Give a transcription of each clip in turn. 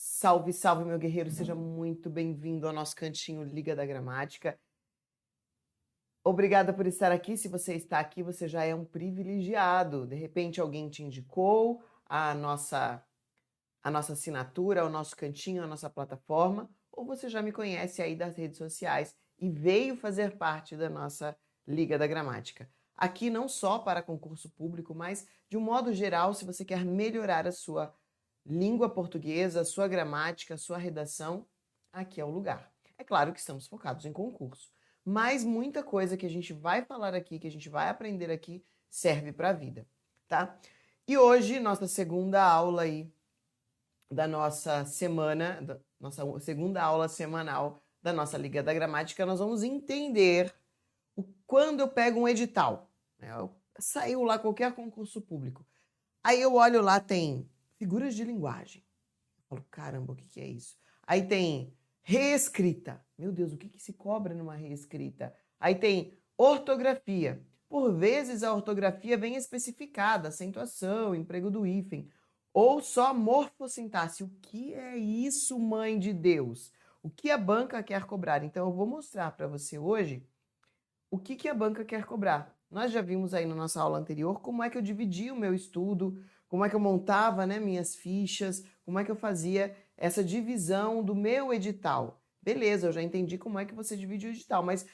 Salve, salve, meu guerreiro, seja muito bem-vindo ao nosso cantinho Liga da Gramática. Obrigada por estar aqui. Se você está aqui, você já é um privilegiado. De repente, alguém te indicou a nossa assinatura, o nosso cantinho, a nossa plataforma, ou você já me conhece aí das redes sociais e veio fazer parte da nossa Liga da Gramática. Aqui não só para concurso público, mas de um modo geral, se você quer melhorar a sua língua portuguesa, a sua gramática, a sua redação, aqui é o lugar. É claro que estamos focados em concurso, mas muita coisa que a gente vai falar aqui, que a gente vai aprender aqui, serve para a vida, tá? E hoje, nossa segunda aula aí da nossa semana, da nossa segunda aula semanal da nossa Liga da Gramática, nós vamos entender quando eu pego um edital. Saiu lá qualquer concurso público. Aí eu olho lá, tem figuras de linguagem. Eu falo, caramba, o que é isso? Aí tem reescrita. Meu Deus, o que se cobra numa reescrita? Aí tem ortografia. Por vezes a ortografia vem especificada, acentuação, emprego do hífen. Ou só morfossintaxe. O que é isso, mãe de Deus? O que a banca quer cobrar? Então eu vou mostrar para você hoje o que a banca quer cobrar. Nós já vimos aí na nossa aula anterior como é que eu dividia o meu estudo, como é que eu montava, né, minhas fichas, como é que eu fazia essa divisão do meu edital. Beleza, eu já entendi como é que você divide o edital, mas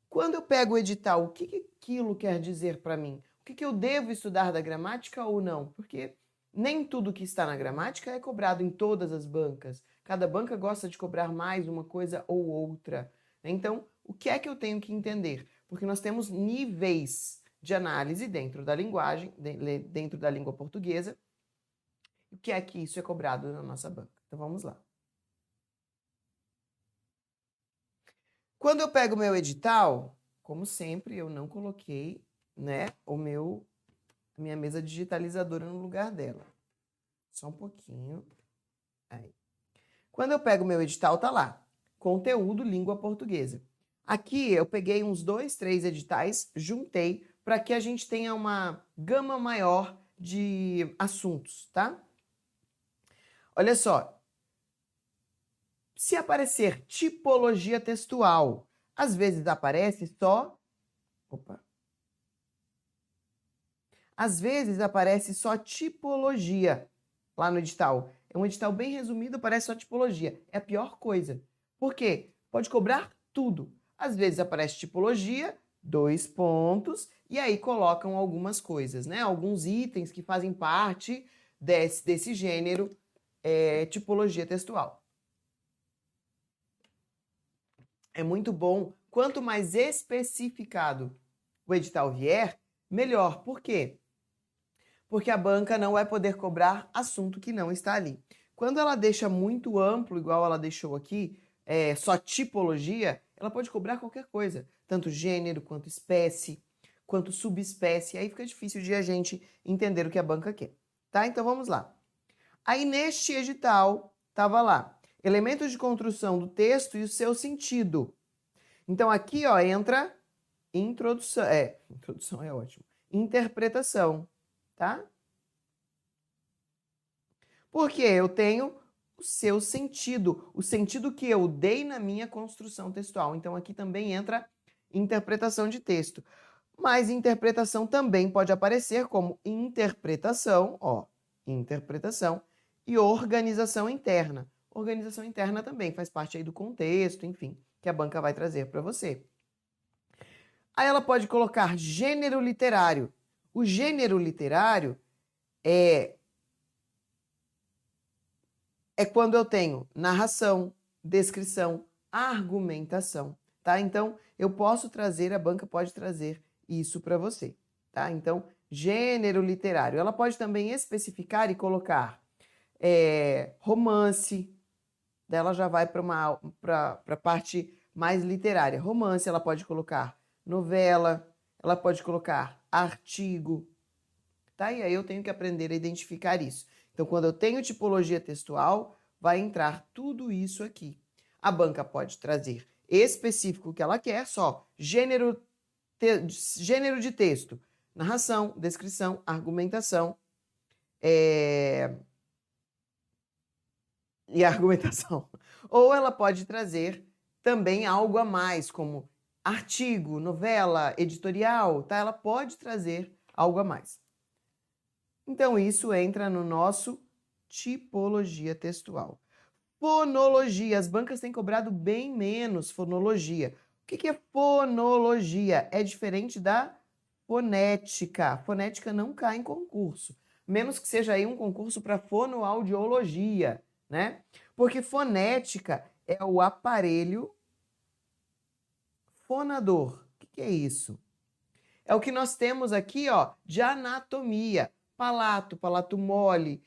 quando eu pego o edital, o que aquilo quer dizer para mim? O que eu devo estudar da gramática ou não? Porque nem tudo que está na gramática é cobrado em todas as bancas. Cada banca gosta de cobrar mais uma coisa ou outra. Então, o que é que eu tenho que entender? Porque nós temos níveis de análise dentro da linguagem, dentro da língua portuguesa. O que é que isso é cobrado na nossa banca? Então vamos lá. Quando eu pego o meu edital, como sempre, eu não coloquei, né, minha mesa digitalizadora no lugar dela. Só um pouquinho. Aí. Quando eu pego o meu edital, tá lá. Conteúdo língua portuguesa. Aqui eu peguei uns 2, 3 editais, juntei para que a gente tenha uma gama maior de assuntos, tá? Olha só. Se aparecer tipologia textual, às vezes aparece só... Opa. Às vezes aparece só tipologia lá no edital. É um edital bem resumido, aparece só tipologia. É a pior coisa. Por quê? Pode cobrar tudo. Às vezes aparece tipologia, 2 pontos, e aí colocam algumas coisas, né? Alguns itens que fazem parte desse gênero tipologia textual. É muito bom. Quanto mais especificado o edital vier, melhor. Por quê? Porque a banca não vai poder cobrar assunto que não está ali. Quando ela deixa muito amplo, igual ela deixou aqui, só tipologia, ela pode cobrar qualquer coisa, tanto gênero, quanto espécie, quanto subespécie. Aí fica difícil de a gente entender o que a banca quer. Tá? Então vamos lá. Aí neste edital, estava lá, elementos de construção do texto e o seu sentido. Então aqui, ó, entra introdução, introdução é ótimo, interpretação, tá? Porque eu tenho o seu sentido, o sentido que eu dei na minha construção textual. Então aqui também entra interpretação de texto. Mas interpretação também pode aparecer como interpretação, ó, interpretação e organização interna. Organização interna também faz parte aí do contexto, enfim, que a banca vai trazer para você. Aí ela pode colocar gênero literário. O gênero literário é quando eu tenho narração, descrição, argumentação, tá? Então, eu posso trazer, a banca pode trazer isso para você, tá? Então, gênero literário. Ela pode também especificar e colocar romance, dela já vai para a parte mais literária. Romance, ela pode colocar novela, ela pode colocar artigo, tá? E aí eu tenho que aprender a identificar isso. Então, quando eu tenho tipologia textual, vai entrar tudo isso aqui. A banca pode trazer específico que ela quer, só gênero de texto, narração, descrição, argumentação, e a argumentação. Ou ela pode trazer também algo a mais, como artigo, novela, editorial, tá? Ela pode trazer algo a mais. Então, isso entra no nosso tipologia textual. Fonologia. As bancas têm cobrado bem menos fonologia. O que é fonologia? É diferente da fonética. Fonética não cai em concurso, menos que seja aí um concurso para fonoaudiologia, né? Porque fonética é o aparelho fonador. O que é isso? É o que nós temos aqui, ó, de anatomia. Palato, palato mole,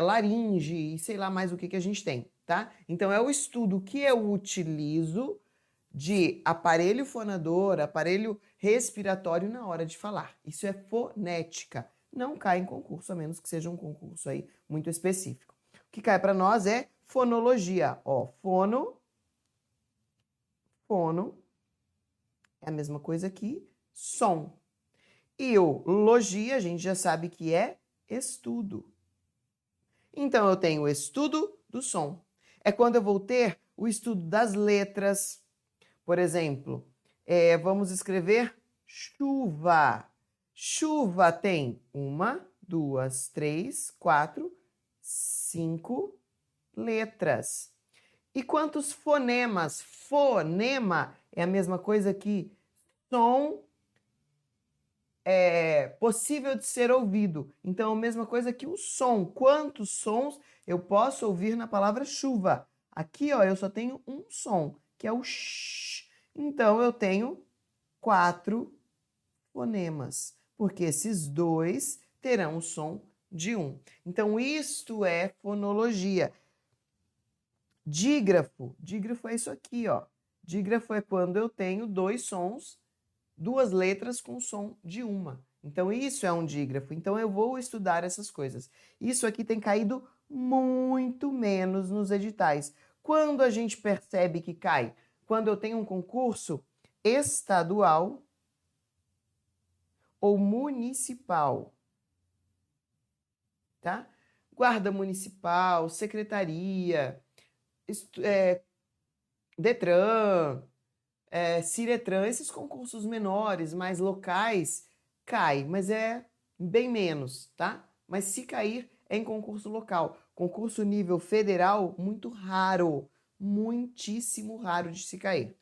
laringe e sei lá mais o que a gente tem, tá? Então é o estudo que eu utilizo de aparelho fonador, aparelho respiratório na hora de falar. Isso é fonética. Não cai em concurso, a menos que seja um concurso aí muito específico. O que cai para nós é fonologia. Ó, fono é a mesma coisa que som. E o logia, a gente já sabe que é estudo. Então, eu tenho o estudo do som. É quando eu vou ter o estudo das letras. Por exemplo, vamos escrever chuva. Chuva tem 1, 2, 3, 4, 5 letras. E quantos fonemas? Fonema é a mesma coisa que som possível de ser ouvido. Então, a mesma coisa que o som. Quantos sons eu posso ouvir na palavra chuva? Aqui, ó, eu só tenho um som, que é o sh. Então, eu tenho 4 fonemas, porque esses 2 terão o som de 1. Então, isto é fonologia. Dígrafo. Dígrafo é isso aqui, ó. Dígrafo é quando eu tenho 2 sons, 2 letras com som de uma. Então, isso é um dígrafo. Então, eu vou estudar essas coisas. Isso aqui tem caído muito menos nos editais. Quando a gente percebe que cai? Quando eu tenho um concurso estadual ou municipal, tá? Guarda municipal, secretaria, Detran, Ciretran, esses concursos menores, mais locais, cai, mas é bem menos, tá? Mas se cair, é em concurso local. Concurso nível federal, muito raro, muitíssimo raro de se cair.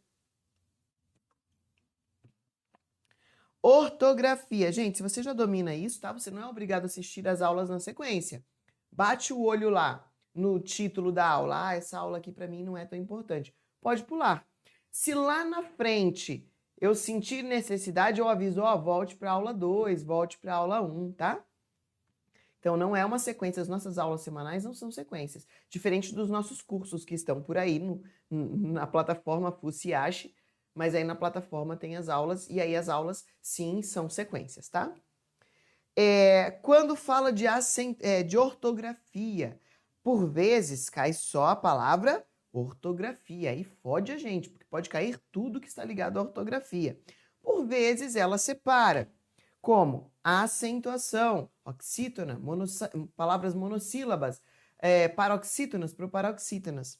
Ortografia. Gente, se você já domina isso, tá? Você não é obrigado a assistir as aulas na sequência. Bate o olho lá no título da aula. Ah, essa aula aqui para mim não é tão importante. Pode pular. Se lá na frente eu sentir necessidade, eu aviso, ó, volte para a aula 2, volte para a aula 1, tá? Então não é uma sequência, as nossas aulas semanais não são sequências. Diferente dos nossos cursos que estão por aí na plataforma FUSIASH, mas aí na plataforma tem as aulas, e aí as aulas, sim, são sequências, tá? Quando fala de ortografia, por vezes cai só a palavra ortografia, aí fode a gente, porque pode cair tudo que está ligado à ortografia. Por vezes ela separa, como acentuação, oxítona, palavras monossílabas, paroxítonas, proparoxítonas.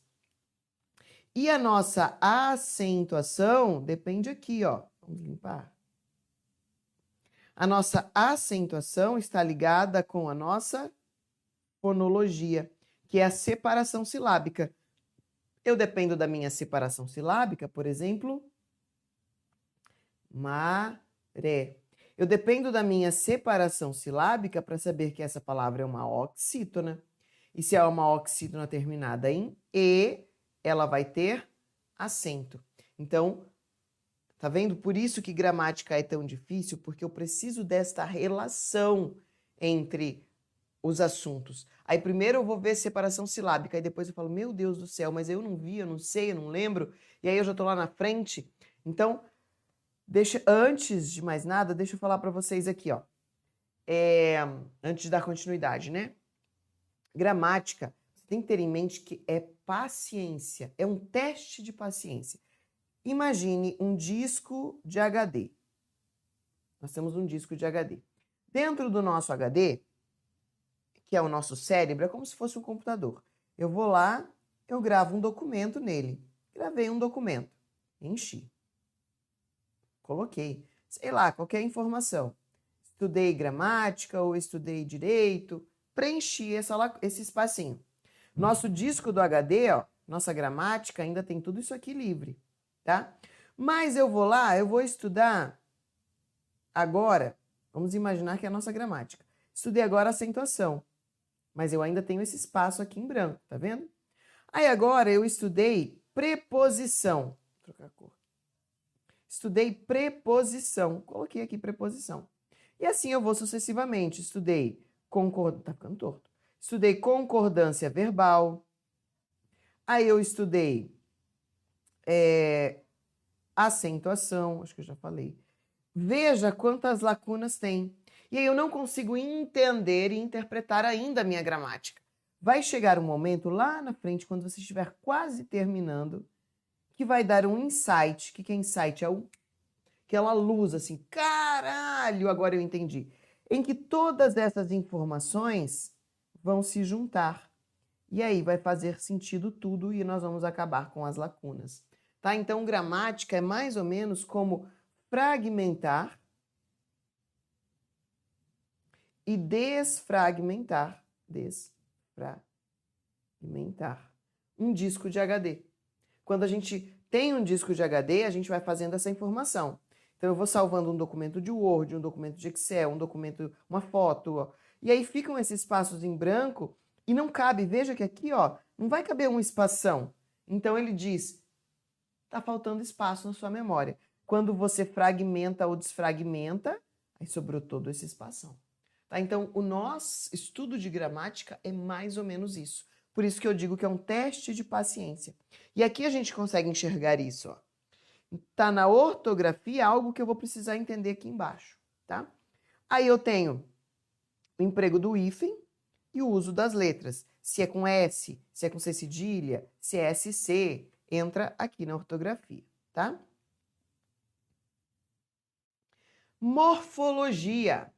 E a nossa acentuação depende aqui, ó. Vamos limpar. A nossa acentuação está ligada com a nossa fonologia, que é a separação silábica. Eu dependo da minha separação silábica, por exemplo, maré. Eu dependo da minha separação silábica para saber que essa palavra é uma oxítona. E se é uma oxítona terminada em E, ela vai ter acento. Então, tá vendo? Por isso que gramática é tão difícil, porque eu preciso desta relação entre os assuntos. Aí primeiro eu vou ver separação silábica, aí depois eu falo, meu Deus do céu, mas eu não vi, eu não sei, eu não lembro, e aí eu já tô lá na frente. Então, antes de mais nada, deixa eu falar para vocês aqui, ó. Antes de dar continuidade, né? Gramática, você tem que ter em mente que é paciência, é um teste de paciência. Imagine um disco de HD. Nós temos um disco de HD. Dentro do nosso HD, que é o nosso cérebro, é como se fosse um computador. eu vou lá, eu gravo um documento nele. Gravei um documento, enchi. Coloquei, sei lá, qualquer informação. Estudei gramática ou estudei direito, preenchi esse espacinho. Nosso disco do HD, ó, nossa gramática, ainda tem tudo isso aqui livre, tá? Mas eu vou lá, eu vou estudar agora, vamos imaginar que é a nossa gramática. Estudei agora acentuação, mas eu ainda tenho esse espaço aqui em branco, tá vendo? Aí agora eu estudei preposição. Vou trocar a cor. Estudei preposição. Coloquei aqui preposição. E assim eu vou sucessivamente. Estudei concordância. Tá ficando torto. Estudei concordância verbal. Aí eu estudei acentuação. Acho que eu já falei. Veja quantas lacunas tem. E aí eu não consigo entender e interpretar ainda a minha gramática. Vai chegar um momento lá na frente, quando você estiver quase terminando, que vai dar um insight. Que é insight? É aquela luz assim, caralho, agora eu entendi. Em que todas essas informações vão se juntar. E aí vai fazer sentido tudo e nós vamos acabar com as lacunas. Tá? Então, gramática é mais ou menos como fragmentar e desfragmentar um disco de HD. Quando a gente tem um disco de HD, a gente vai fazendo essa informação. Então, eu vou salvando um documento de Word, um documento de Excel, um documento, uma foto, ó, e aí ficam esses espaços em branco e não cabe. Veja que aqui, ó, não vai caber um espação. Então, ele diz, tá faltando espaço na sua memória. Quando você fragmenta ou desfragmenta, aí sobrou todo esse espação. Tá? Então, o nosso estudo de gramática é mais ou menos isso. Por isso que eu digo que é um teste de paciência. E aqui a gente consegue enxergar isso, ó. Tá na ortografia algo que eu vou precisar entender aqui embaixo, tá? Aí eu tenho o emprego do hífen e o uso das letras. Se é com S, se é com C cedilha, se é SC, entra aqui na ortografia, tá? Morfologia.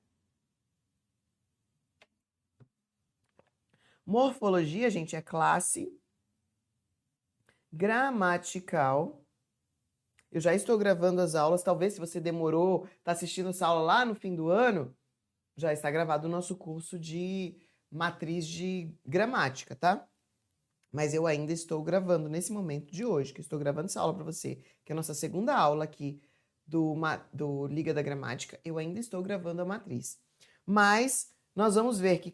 Morfologia, gente, é classe gramatical. Eu já estou gravando as aulas, talvez se você demorou, está assistindo essa aula lá no fim do ano, já está gravado o nosso curso de matriz de gramática, tá? Mas eu ainda estou gravando nesse momento de hoje, que eu estou gravando essa aula para você, que é a nossa segunda aula aqui do Liga da Gramática, eu ainda estou gravando a matriz. Mas nós vamos ver que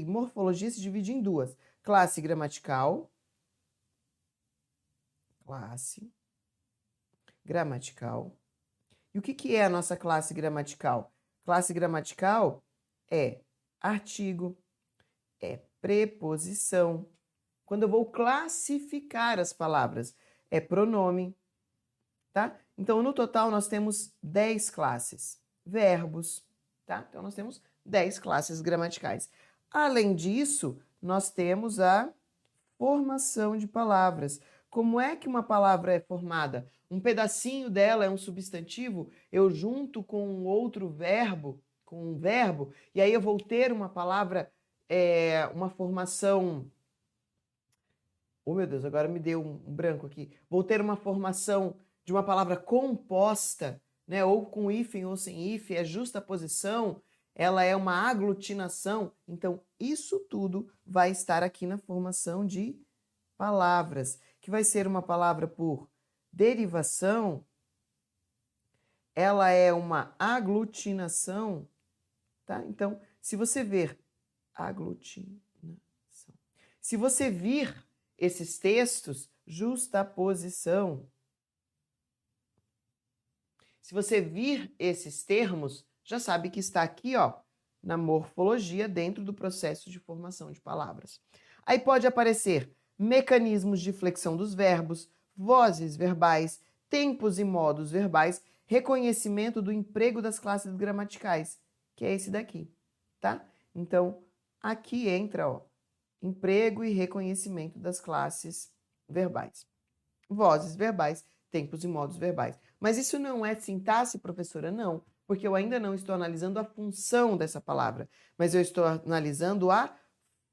morfologia se divide em duas. Classe gramatical. E o que é a nossa classe gramatical? Classe gramatical é artigo, é preposição. Quando eu vou classificar as palavras, é pronome, tá? Então, no total, nós temos 10 classes. Verbos, tá? Então, nós temos 10 classes gramaticais. Além disso, nós temos a formação de palavras. Como é que uma palavra é formada? Um pedacinho dela é um substantivo, eu junto com outro verbo, com um verbo, e aí eu vou ter uma palavra, uma formação... Oh, meu Deus, agora me deu um branco aqui. Vou ter uma formação de uma palavra composta, né? Ou com hífen ou sem hífen, é justaposição, ela é uma aglutinação. Então, isso tudo vai estar aqui na formação de palavras, que vai ser uma palavra por derivação, ela é uma aglutinação, tá? Então, se você ver aglutinação, se você vir esses textos, justaposição, se você vir esses termos, já sabe que está aqui, ó, na morfologia, dentro do processo de formação de palavras. Aí pode aparecer mecanismos de flexão dos verbos, vozes verbais, tempos e modos verbais, reconhecimento do emprego das classes gramaticais, que é esse daqui, tá? Então, aqui entra, ó, emprego e reconhecimento das classes verbais. Vozes verbais, tempos e modos verbais. Mas isso não é sintaxe, professora? Não, porque eu ainda não estou analisando a função dessa palavra, mas eu estou analisando a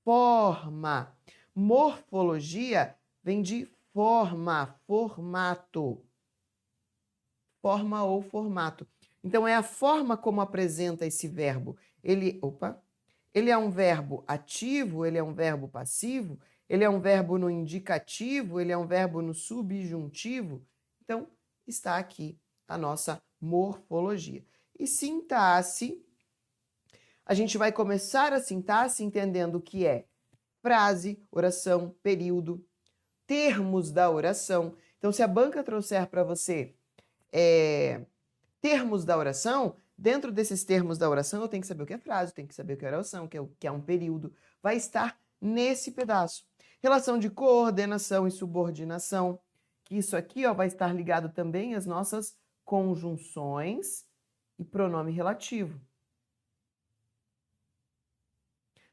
forma. Morfologia vem de forma, formato. Forma ou formato. Então, é a forma como apresenta esse verbo. Ele é um verbo ativo, ele é um verbo passivo, ele é um verbo no indicativo, ele é um verbo no subjuntivo. Então, está aqui a nossa morfologia. E sintaxe, a gente vai começar a sintaxe entendendo o que é frase, oração, período, termos da oração. Então, se a banca trouxer para você termos da oração, dentro desses termos da oração, eu tenho que saber o que é frase, eu tenho que saber o que é oração, o que é um período. Vai estar nesse pedaço. Relação de coordenação e subordinação, que isso aqui vai estar ligado também às nossas conjunções e pronome relativo.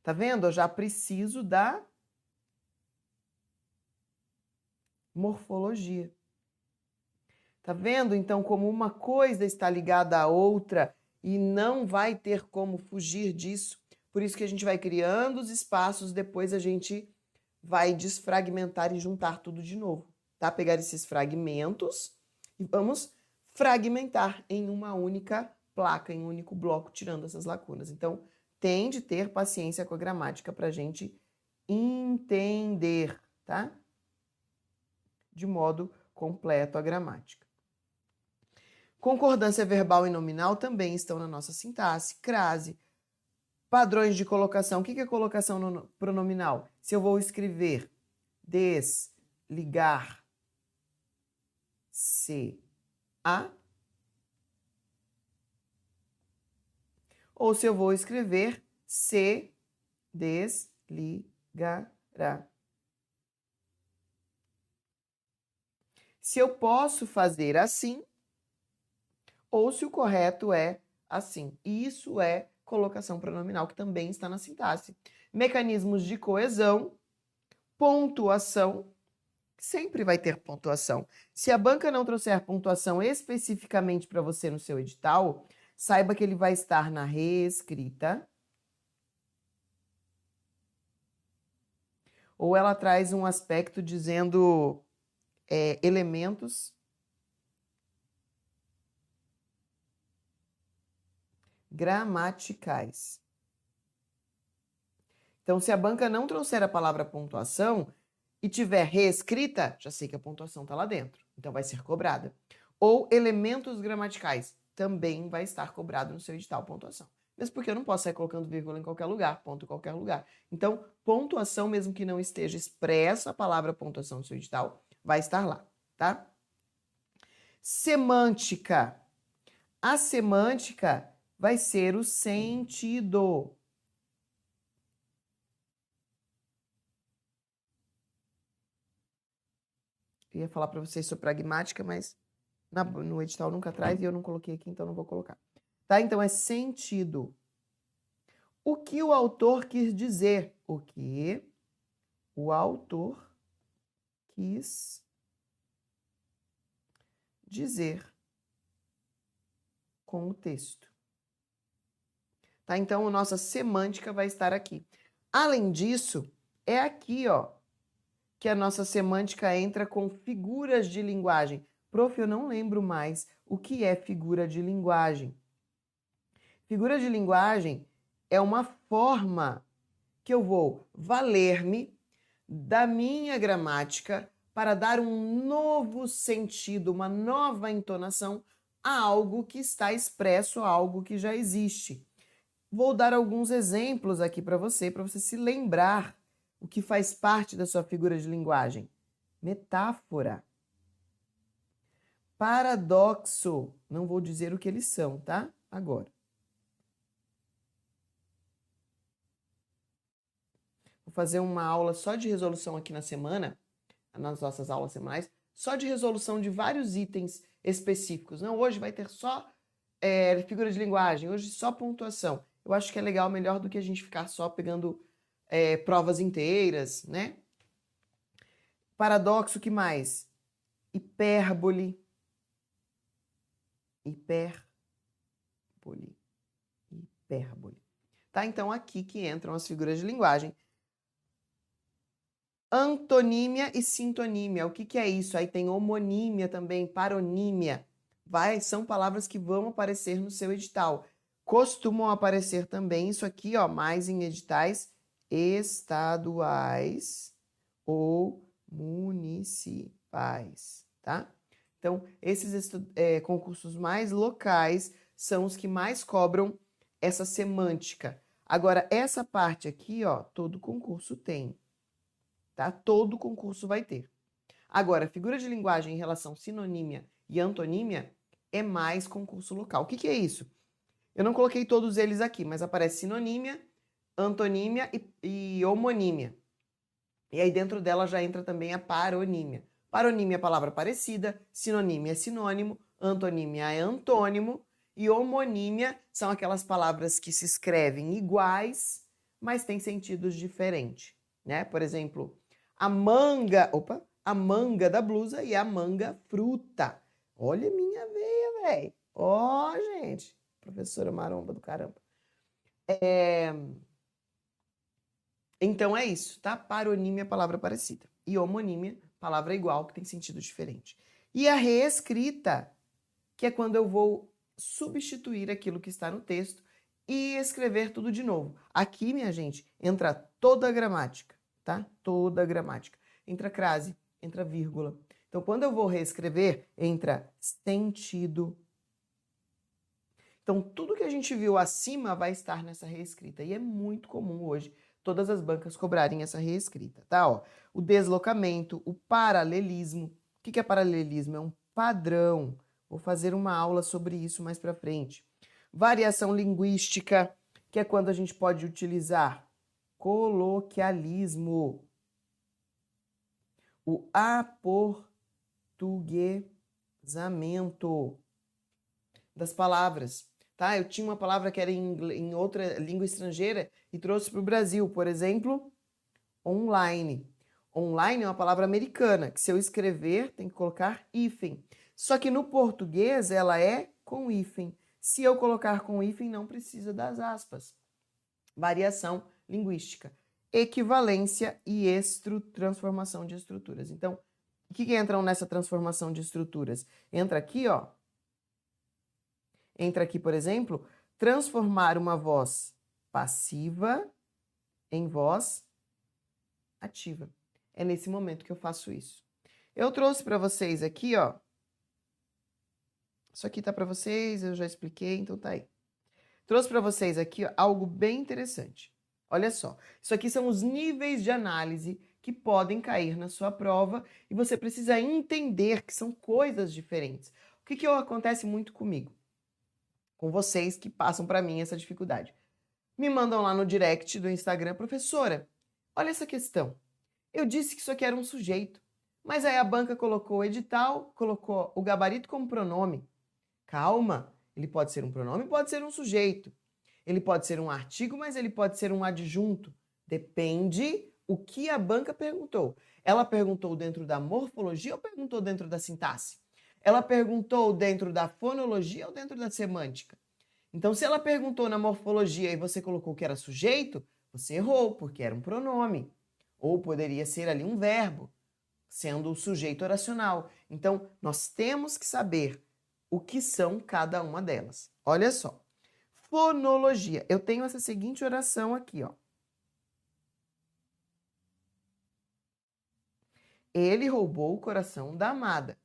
Tá vendo? Eu já preciso da morfologia. Tá vendo? Então, como uma coisa está ligada à outra e não vai ter como fugir disso. Por isso que a gente vai criando os espaços, depois a gente vai desfragmentar e juntar tudo de novo, tá? Pegar esses fragmentos e vamos fragmentar em uma única placa, em um único bloco, tirando essas lacunas. Então, tem de ter paciência com a gramática para a gente entender, tá? De modo completo a gramática. Concordância verbal e nominal também estão na nossa sintaxe. Crase. Padrões de colocação. O que é colocação pronominal? Se eu vou escrever desligar-se a, ou se eu vou escrever se desligará. Se eu posso fazer assim, ou se o correto é assim. Isso é colocação pronominal, que também está na sintaxe. Mecanismos de coesão, pontuação, sempre vai ter pontuação. Se a banca não trouxer pontuação especificamente para você no seu edital, saiba que ele vai estar na reescrita. Ou ela traz um aspecto dizendo elementos gramaticais. Então, se a banca não trouxer a palavra pontuação e tiver reescrita, já sei que a pontuação está lá dentro. Então, vai ser cobrada. Ou elementos gramaticais, também vai estar cobrado no seu edital pontuação. Mesmo porque eu não posso sair colocando vírgula em qualquer lugar, ponto em qualquer lugar. Então, pontuação, mesmo que não esteja expressa a palavra pontuação no seu edital, vai estar lá, tá? Semântica. A semântica vai ser o sentido. Eu ia falar para vocês sobre pragmática, mas no edital nunca traz e eu não coloquei aqui, então não vou colocar. Tá? Então é sentido. O que o autor quis dizer? O que o autor quis dizer com o texto. Tá? Então a nossa semântica vai estar aqui. Além disso, é aqui, que a nossa semântica entra com figuras de linguagem. Prof, eu não lembro mais o que é figura de linguagem. Figura de linguagem é uma forma que eu vou valer-me da minha gramática para dar um novo sentido, uma nova entonação a algo que está expresso, a algo que já existe. Vou dar alguns exemplos aqui para você se lembrar o que faz parte da sua figura de linguagem. Metáfora. Paradoxo. Não vou dizer o que eles são, tá? Agora. Vou fazer uma aula só de resolução aqui na semana, nas nossas aulas semanais, só de resolução de vários itens específicos. Não, hoje vai ter só figura de linguagem, hoje só pontuação. Eu acho que é legal, melhor do que a gente ficar só pegando provas inteiras, né? Paradoxo, que mais? Hipérbole. Hipérbole. Hipérbole. Tá? Então, aqui que entram as figuras de linguagem. Antonímia e sintonímia. O que é isso? Aí tem homonímia também, paronímia. São palavras que vão aparecer no seu edital. Costumam aparecer também, isso aqui, ó, mais em editais estaduais ou municipais, tá? Então, esses concursos mais locais são os que mais cobram essa semântica. Agora, essa parte aqui, ó, todo concurso tem, tá? Todo concurso vai ter. Agora, figura de linguagem em relação sinonímia e antonímia é mais concurso local. O que é isso? Eu não coloquei todos eles aqui, mas aparece sinonímia, antonímia e homonímia. E aí dentro dela já entra também a paronímia. Paronímia é palavra parecida, sinonímia é sinônimo, antonímia é antônimo e homonímia são aquelas palavras que se escrevem iguais, mas têm sentidos diferentes, né? Por exemplo, a manga da blusa e a manga fruta. Olha minha veia, velho. Ó, gente, professora maromba do caramba. Então é isso, tá? Paronímia, palavra parecida. E homonímia, palavra igual, que tem sentido diferente. E a reescrita, que é quando eu vou substituir aquilo que está no texto e escrever tudo de novo. Aqui, minha gente, entra toda a gramática, tá? Toda a gramática. Entra crase, entra vírgula. Então, quando eu vou reescrever, entra sentido. Então, tudo que a gente viu acima vai estar nessa reescrita. E é muito comum hoje todas as bancas cobrarem essa reescrita, tá? Ó, o deslocamento, o paralelismo. O que é paralelismo? É um padrão. Vou fazer uma aula sobre isso mais para frente. Variação linguística, que é quando a gente pode utilizar coloquialismo. O aportuguesamento das palavras. Tá? Eu tinha uma palavra que era em outra língua estrangeira e trouxe para o Brasil. Por exemplo, online. Online é uma palavra americana, que se eu escrever tem que colocar hífen. Só que no português ela é com hífen. Se eu colocar com hífen, não precisa das aspas. Variação linguística. Equivalência e transformação de estruturas. Então, o que entram nessa transformação de estruturas? Entra aqui, ó. Entra aqui, por exemplo, transformar uma voz passiva em voz ativa. É nesse momento que eu faço isso. Eu trouxe para vocês aqui, ó. Isso aqui tá para vocês, eu já expliquei, então tá aí. Trouxe para vocês aqui, ó, algo bem interessante. Olha só, isso aqui são os níveis de análise que podem cair na sua prova e você precisa entender que são coisas diferentes. O que acontece muito comigo? Com vocês que passam para mim essa dificuldade. Me mandam lá no direct do Instagram, professora, olha essa questão. Eu disse que isso aqui era um sujeito, mas aí a banca colocou o edital, colocou o gabarito como pronome. Calma, ele pode ser um pronome, pode ser um sujeito. Ele pode ser um artigo, mas ele pode ser um adjunto. Depende o que a banca perguntou. Ela perguntou dentro da morfologia ou perguntou dentro da sintaxe? Ela perguntou dentro da fonologia ou dentro da semântica? Então, se ela perguntou na morfologia e você colocou que era sujeito, você errou, porque era um pronome. Ou poderia ser ali um verbo, sendo o sujeito oracional. Então, nós temos que saber o que são cada uma delas. Olha só. Fonologia. Eu tenho essa seguinte oração aqui, ó. Ele roubou o coração da amada.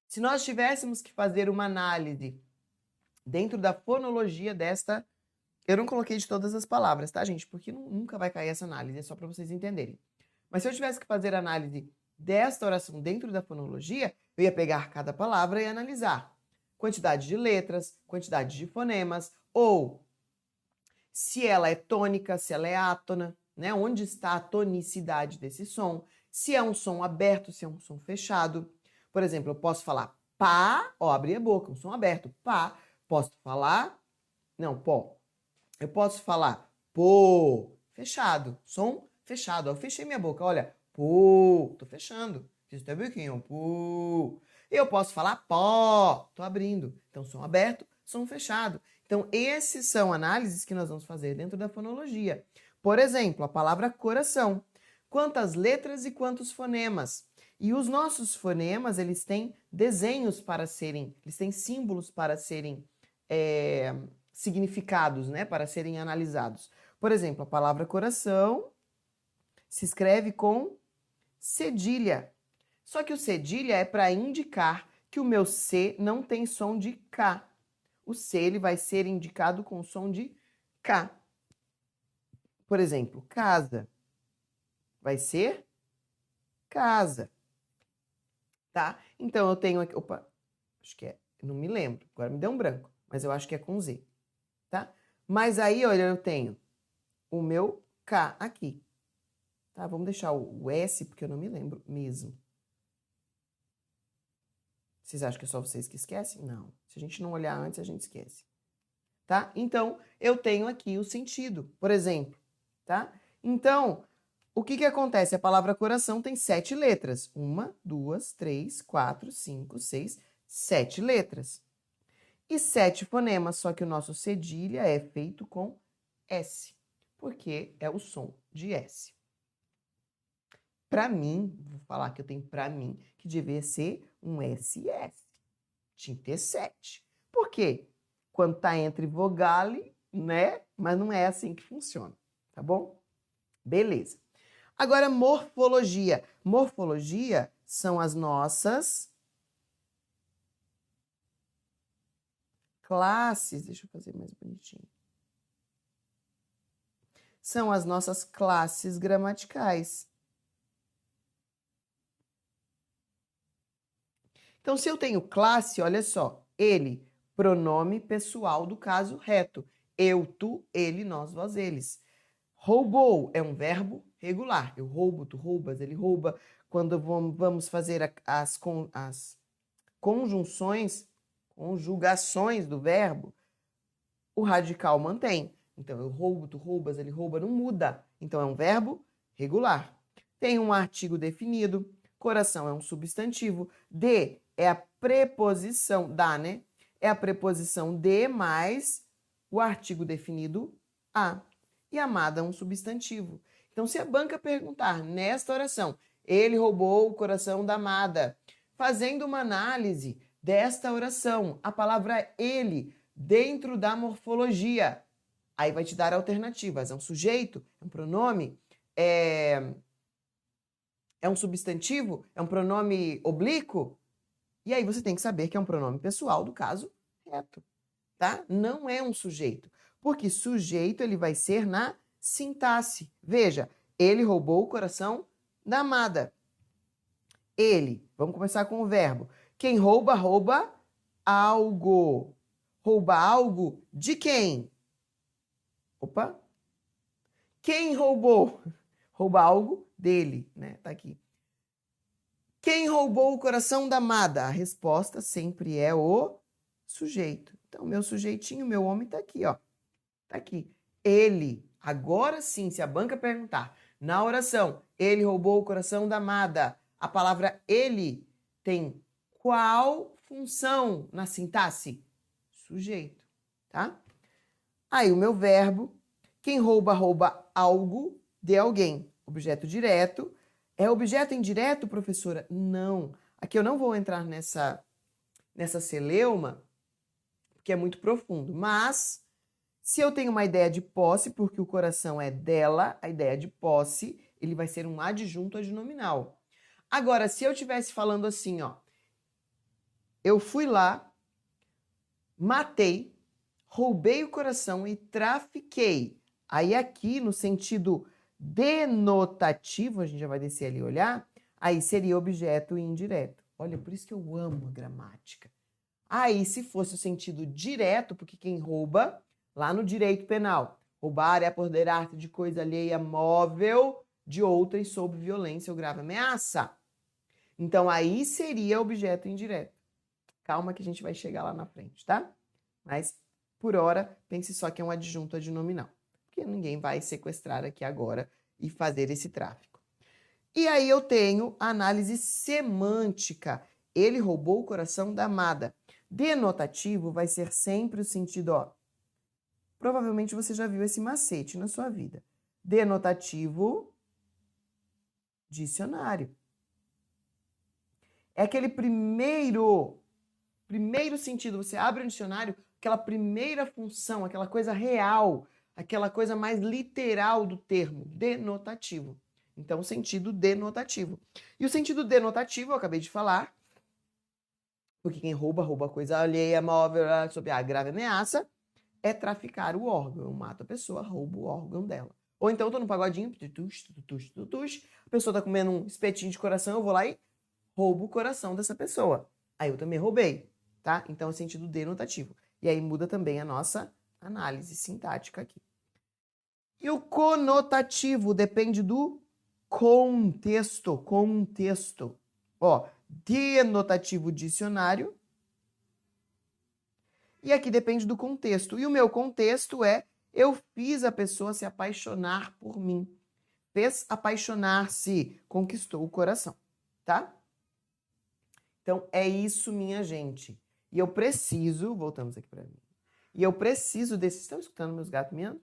Se nós tivéssemos que fazer uma análise dentro da fonologia desta, eu não coloquei de todas as palavras, tá, gente? Porque nunca vai cair essa análise, é só para vocês entenderem. Mas se eu tivesse que fazer análise desta oração dentro da fonologia, eu ia pegar cada palavra e analisar quantidade de letras, quantidade de fonemas, ou se ela é tônica, se ela é átona, né? Onde está a tonicidade desse som, se é um som aberto, se é um som fechado. Por exemplo, eu posso falar pá, ó, abrir a boca, um som aberto, pá. Posso falar, não, pó. Eu posso falar pô, fechado, som fechado. Eu fechei minha boca, olha, pô, tô fechando. Fiz o teu biquinho, pô. Eu posso falar pó, tô abrindo. Então, som aberto, som fechado. Então, esses são análises que nós vamos fazer dentro da fonologia. Por exemplo, a palavra coração. Quantas letras e quantos fonemas? E os nossos fonemas, eles têm desenhos para serem, eles têm símbolos para serem significados, né? Para serem analisados. Por exemplo, a palavra coração se escreve com cedilha. Só que o cedilha é para indicar que o meu C não tem som de K. O C ele vai ser indicado com o som de K. Por exemplo, casa. Vai ser casa. Tá? Então eu tenho aqui... Opa, acho que é... Não me lembro. Agora me deu um branco. Mas eu acho que é com Z. Tá? Mas aí, olha, eu tenho o meu K aqui. Tá? Vamos deixar o S, porque eu não me lembro mesmo. Vocês acham que é só vocês que esquecem? Não. Se a gente não olhar antes, a gente esquece. Tá? Então, eu tenho aqui o sentido, por exemplo. Tá? Então, o que acontece? A palavra coração tem 7 letras. 1, 2, 3, 4, 5, 6, 7 letras. E 7 fonemas, só que o nosso cedilha é feito com S, porque é o som de S. Para mim, vou falar que eu tenho para mim, que deveria ser um SS. Tinha que ter 7. Por quê? Quando tá entre vogale, né? Mas não é assim que funciona, tá bom? Beleza. Agora, morfologia. Morfologia são as nossas classes. Deixa eu fazer mais bonitinho. São as nossas classes gramaticais. Então, se eu tenho classe, olha só, ele, pronome pessoal do caso reto. Eu, tu, ele, nós, vós, eles. Roubou é um verbo regular. Eu roubo, tu roubas, ele rouba. Quando vamos fazer as conjugações do verbo, o radical mantém. Então, eu roubo, tu roubas, ele rouba, não muda. Então, é um verbo regular. Tem um artigo definido. Coração é um substantivo. De é a preposição, da, né? É a preposição de mais o artigo definido a. E amada é um substantivo. Então, se a banca perguntar nesta oração, ele roubou o coração da amada, fazendo uma análise desta oração, a palavra ele, dentro da morfologia, aí vai te dar alternativas. É um sujeito, é um pronome, é um substantivo, é um pronome oblíquo. E aí você tem que saber que é um pronome pessoal do caso reto, tá? Não é um sujeito, porque sujeito ele vai ser na sintaxe. Veja, ele roubou o coração da amada. Ele, vamos começar com o verbo. Quem rouba, rouba algo. Rouba algo de quem? Opa! Quem roubou? Rouba algo dele, né? Tá aqui. Quem roubou o coração da amada? A resposta sempre é o sujeito. Então, meu sujeitinho, meu homem tá aqui, ó. Tá aqui. Ele. Agora sim, se a banca perguntar, na oração, ele roubou o coração da amada, a palavra ele tem qual função na sintaxe? Sujeito, tá? Aí o meu verbo, quem rouba, rouba algo de alguém. Objeto direto. É objeto indireto, professora? Não. Aqui eu não vou entrar nessa celeuma, porque é muito profundo. Mas, se eu tenho uma ideia de posse, porque o coração é dela, a ideia de posse, ele vai ser um adjunto adnominal. Agora, se eu estivesse falando assim, ó, eu fui lá, matei, roubei o coração e trafiquei. Aí aqui, no sentido denotativo, a gente já vai descer ali e olhar, aí seria objeto indireto. Olha, por isso que eu amo a gramática. Aí, se fosse o sentido direto, porque quem rouba, lá no direito penal, roubar é apoderar-se de coisa alheia móvel de outra e sob violência ou grave ameaça. Então, aí seria objeto indireto. Calma que a gente vai chegar lá na frente, tá? Mas, por hora, pense só que é um adjunto adnominal. Porque ninguém vai sequestrar aqui agora e fazer esse tráfico. E aí eu tenho a análise semântica. Ele roubou o coração da amada. Denotativo vai ser sempre o sentido, ó. Provavelmente você já viu esse macete na sua vida. denotativo, dicionário. É aquele primeiro sentido. Você abre o dicionário, aquela primeira função, aquela coisa real, aquela coisa mais literal do termo, denotativo. Então, o sentido denotativo. E o sentido denotativo, eu acabei de falar, porque quem rouba coisa alheia, móvel, sob a grave ameaça, é traficar o órgão. Eu mato a pessoa, roubo o órgão dela. Ou então eu tô no pagodinho, a pessoa tá comendo um espetinho de coração, eu vou lá e roubo o coração dessa pessoa. Aí eu também roubei, tá? Então é o sentido denotativo. E aí muda também a nossa análise sintática aqui. E o conotativo depende do contexto. Ó, denotativo dicionário. E aqui depende do contexto. E o meu contexto é: eu fiz a pessoa se apaixonar por mim. Fez apaixonar-se, conquistou o coração, tá? Então é isso, minha gente. E eu preciso, voltamos aqui para mim. E eu preciso desse, estão escutando meus gatos miando?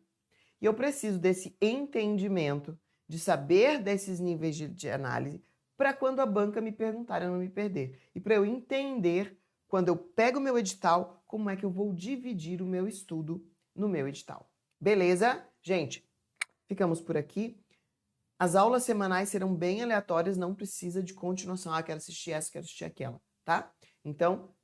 E eu preciso desse entendimento, de saber desses níveis de análise, para quando a banca me perguntar, eu não me perder. E para eu entender, quando eu pego o meu edital, como é que eu vou dividir o meu estudo no meu edital. Beleza? Gente, ficamos por aqui. As aulas semanais serão bem aleatórias, não precisa de continuação. Ah, quero assistir essa, quero assistir aquela, tá? Então,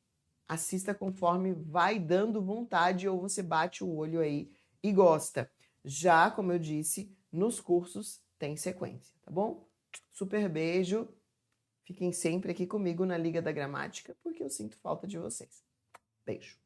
assista conforme vai dando vontade ou você bate o olho aí e gosta. Já, como eu disse, nos cursos tem sequência, tá bom? Super beijo. Fiquem sempre aqui comigo na Liga da Gramática, porque eu sinto falta de vocês. Beijo.